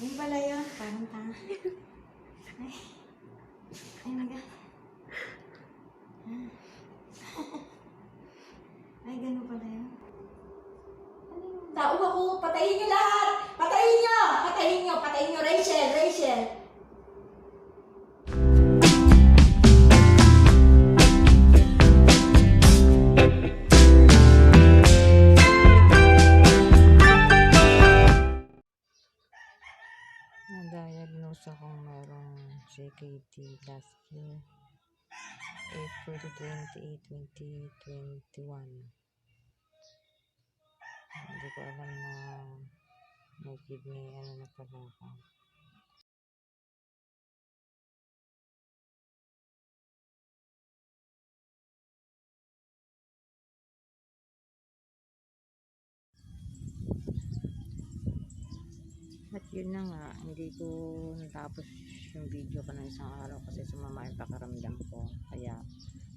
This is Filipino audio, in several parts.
Yun pala yun. Parang tanga. Ay. Ay, naga. Ay, ganun pala yun. Tao ako! Patayin niyo lahat! Patayin niyo! Patayin niyo! Patayin niyo! Rachel! Rachel! Na-diagnose akong merong CKD last year, April 28, 2021. Hindi ko alam na may kidney na pala ako. At yun na nga, hindi ko natapos yung video ko ng isang araw kasi sumama yung pakaramdam ko. Kaya,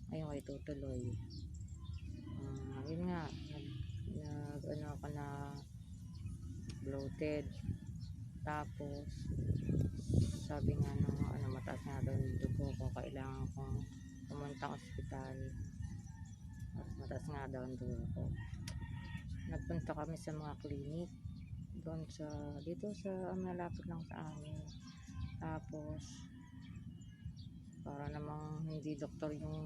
ngayon ko itutuloy. Yun nga, ano ako na bloated. Tapos, sabi nga ng mataas nga daw yung dugo ko, kailangan kong pumunta ospital. At mataas nga daw yung dugo ko. Nagpunta kami sa mga clinic doon dito sa malapit lang sa amin. Tapos para namang hindi doktor yung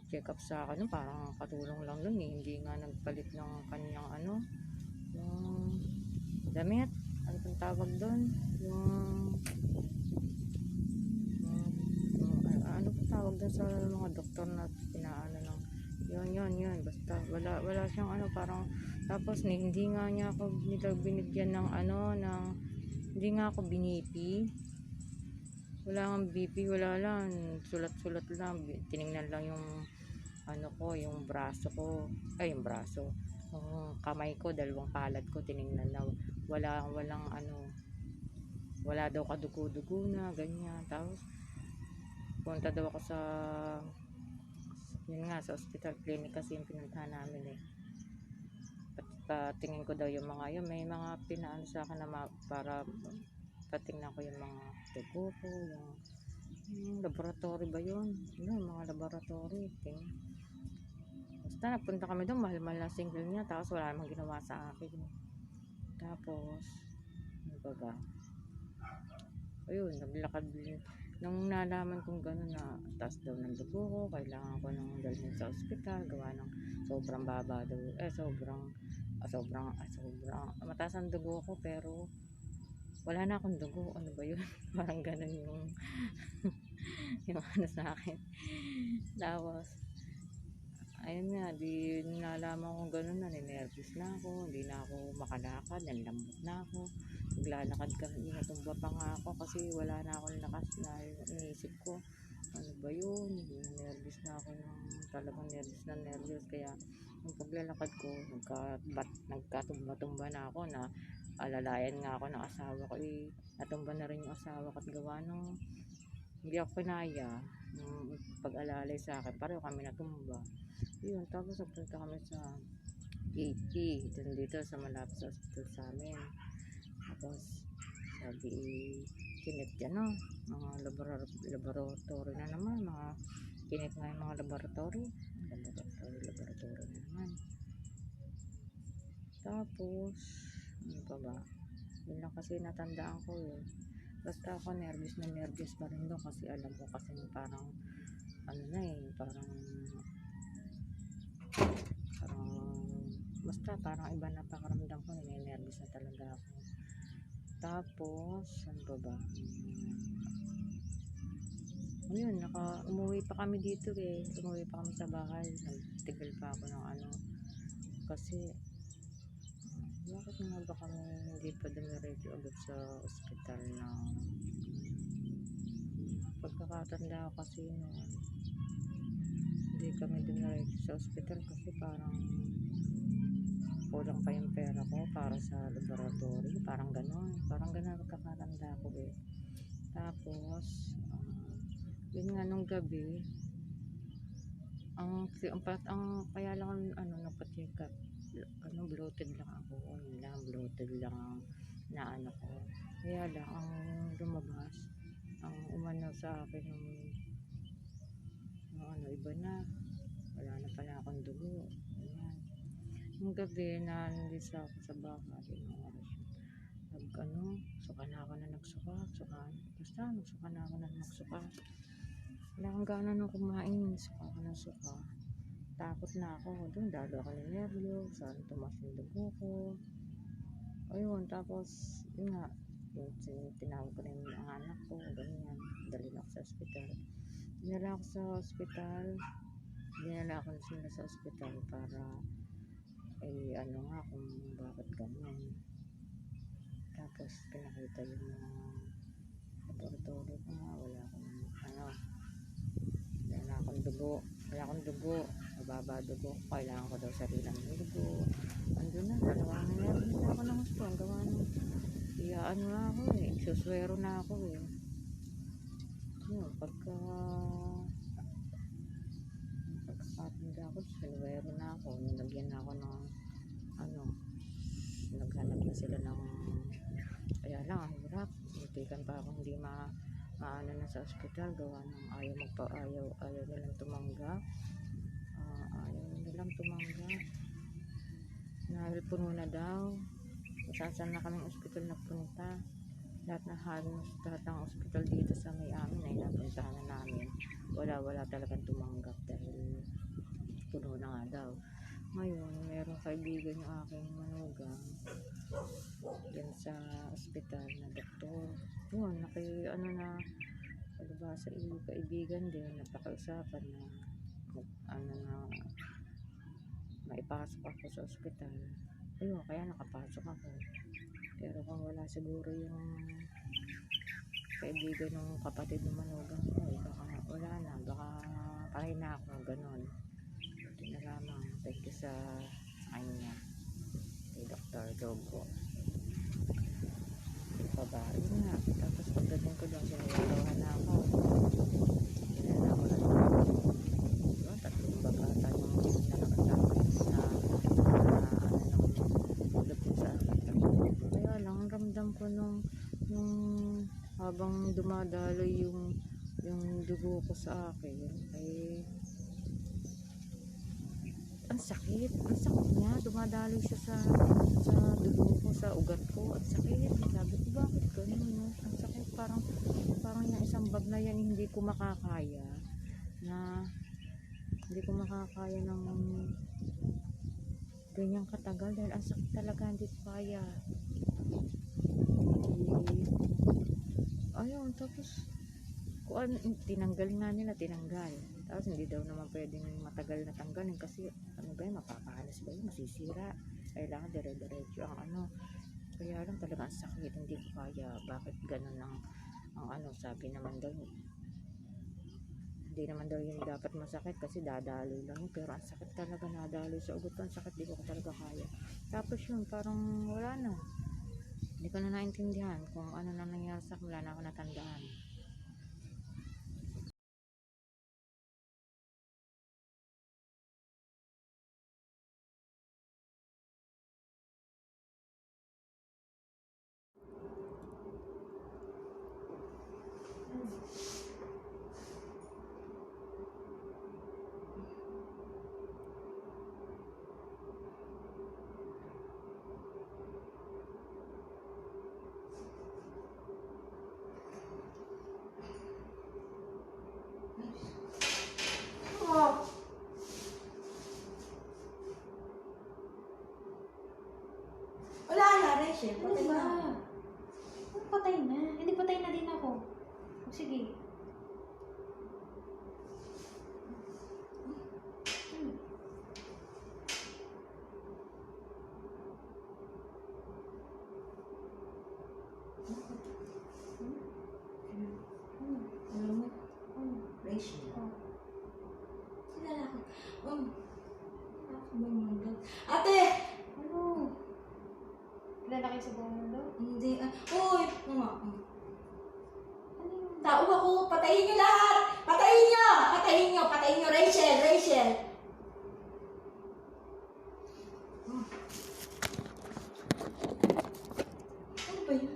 check up sa akin, parang katulong lang dun hindi nga nagpalit ng kanyang yung damit, ano pang tawag doon, yung ano pang tawag doon sa mga doktor na pinaano ng yun, basta wala siyang parang. Tapos hindi nga niya ako binigyan ng hindi nga ako binipi, wala kang BP, wala lang, sulat lang, tiningnan lang yung yung braso ko, yung kamay ko, dalawang palad ko, tiningnan lang, wala daw kadugo-dugo na ganyan. Tapos punta daw ako sa hospital clinic kasi yung pinuntahan namin patingin ko daw yung may mga pinaano sa akin na para patingnan ko yung mga dugo ko, yung laboratory ba yun, yung mga laboratory basta nagpunta kami doon, mahal-mahal na single niya, tapos wala namang ginawa sa akin. Tapos ano ba, ayun, naglakad din. Nung nalaman kong gano'n na taas daw ng dugo ko, kailangan ko nang dalhin sa ospital, gawa ng sobrang baba daw, sobrang mataas ang dugo ko, pero wala na akong dugo, ano ba yun? Parang gano'n yung yung sa akin. Tapos ayun nga, di nalaman kong gano'n na, ninervous na ako, hindi na ako makalakad, nanlambot na ako, naglalakad kami, natumba pa nga ako kasi wala na akong lakas, na inisip ko, ano ba yun, nervous na ako, talagang nervous, kaya yung paglalakad ko, nagkatumba-tumba na ako, na alalayan nga ako ng asawa ko, natumba na rin yung asawa ko, at gawa ng hindi ako pinaya yung pag-alalay sa akin, pareho kami natumba. Yun, tapos nagpunta kami sa AP dito sa malapit sa hospital sa amin. Tapos sabi, kinet mga laboratory na naman, kinet nga yung mga laboratory na naman. Tapos ano pa ba, yun lang kasi natandaan ko basta ako nervous pa rin doon, kasi alam ko kasi parang parang basta parang iba na pakaramdam ko, nervous na talaga ako. Tapos ano ba, yun, umuwi pa kami dito umuwi pa kami sa bahay, nagtigal pa ako ng kasi bakit nga ba kami hindi pa dumiretso agad sa ospital pagkakatanda ko kasi hindi kami dumiretso sa ospital kasi parang kulang pa yung pera ko para sa laboratory, parang ganon pagkakatanda ko Tapos yun nga, nung gabi ang kaya lang nagpa-check up, bloated lang ako, bloated lang na ko. Kaya lang, ang lumabas, ang umano sa akin ng ano, iba na. Wala na pala akong dugo. Ayan. Yung gabi na nandito ako sa bahay, yung oras yun. Suka na ako na nagsuka. Basta, nagsuka na ako na nagsuka. Wala akong gana nang kumain. Suka ako na suka. Takot na ako. Doon, dalo ako ng nervyo. Saan tumas yung dugo ko. Ayun, tapos, yun nga. Tinawag ko na yung anak ko. Ganyan. Dali na ako sa ospital. Dinala ako sa ospital. Dinala ako sila sa ospital para ano nga kung bakit ganyan. Tapos pinakita yung mga laboratory ko nga, wala akong dugo, mababa dugo, kailangan ko daw sarilang dugo. Andun na, dalawa na ako ng gusto, ang gawa ng ano na ako suswero na ako yun, pagkakatanda ako, suswero na ako, nilagyan na ako ng naghanap na sila ng kaya lang ang hirap, itikan pa akong hindi maano na sa ospital gawa ng ayaw nilang tumanggap dahil puno na daw saan na kaming ospital nagpunta lahat ng ospital dito sa may amin ay napuntahan na namin wala talagang tumanggap dahil puno na nga daw. Ngayon, merong kaibigan yung aking manugang yan sa ospital na doktor. Yun, na palibasa kaibigan din, napakausapan na maipasok ako sa ospital. Ayun, kaya nakapasok ako. Pero kung wala siguro yung kaibigan ng kapatid ng manugang ko, baka wala na, baka patay na ako, ganon. Ito na lamang. Thank you sa kanya, kay Dr. Jogo. Ito ba? Yun nga. Tapos pagdating ko doon, sinayarawan na ako. Sinayarawan ako na doon. Tatlong bagata yung nakakasama na lupit sa akin. Kaya lang, ramdam ko nung habang dumadaloy yung dugo ko sa akin, ay ang sakit niya, dumadaloy siya sa dugo ko, sa ugat ko, ang sakit. Sabi ko, bakit ganun, no? Ang sakit, parang yung isang bag na yan, hindi ko makakaya ng ganyang katagal dahil ang sakit talaga, hindi ko kaya. Ayun, tapos tinanggal tapos hindi daw naman pwedeng matagal na tanggalin kasi mapapahalas ba yun, masisira, kailangan dire-diretso ang kaya lang talaga ang sakit, hindi ko kaya. Bakit ganun ang sabi naman daw hindi naman daw yun dapat masakit kasi dadaloy lang yun, pero ang sakit talaga, nadaloy sa ugat, ang sakit, di ko talaga kaya. Tapos yun, parang wala na, hindi ko na naintindihan kung ano na nangyari sa akin, wala na ako natandaan. Wala na, Rachel. Ano Patay ba? na. Patay na. Hindi, patay na din ako. Sige. Rachel. Oh. Kilala ko. Ate! Ano? Kilala kayo sa buong mundo? Hindi. Uy! Mama. Ano yun? Tao ako. Patayin niyo lahat! Patayin niyo! Patayin niyo! Patayin niyo! Rachel! Rachel! Ano ba yun?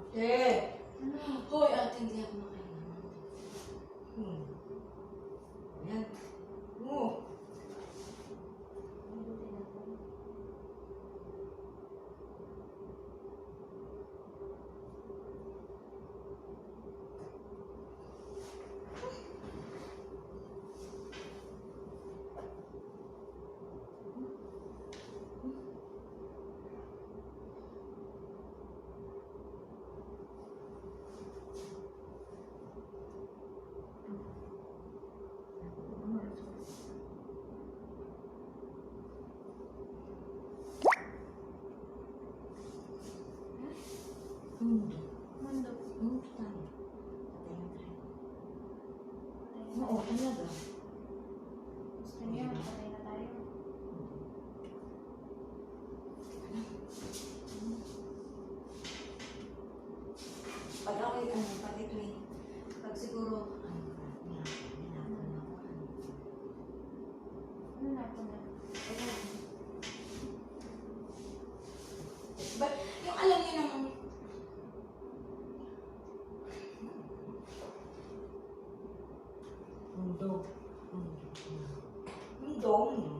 Ano? Hoy, ate, hindi ako makailangan. Ayan. Mabuti na po. Mundo. Tayo. Patayin tayo. Patay na. Oo, talaga. Gusto niyo, patay na tayo. Pag ako'y pag ito'y, pag siguro, hinapan ako. Ano na po na? But, yung alam niyo ng, mundo. Mundo.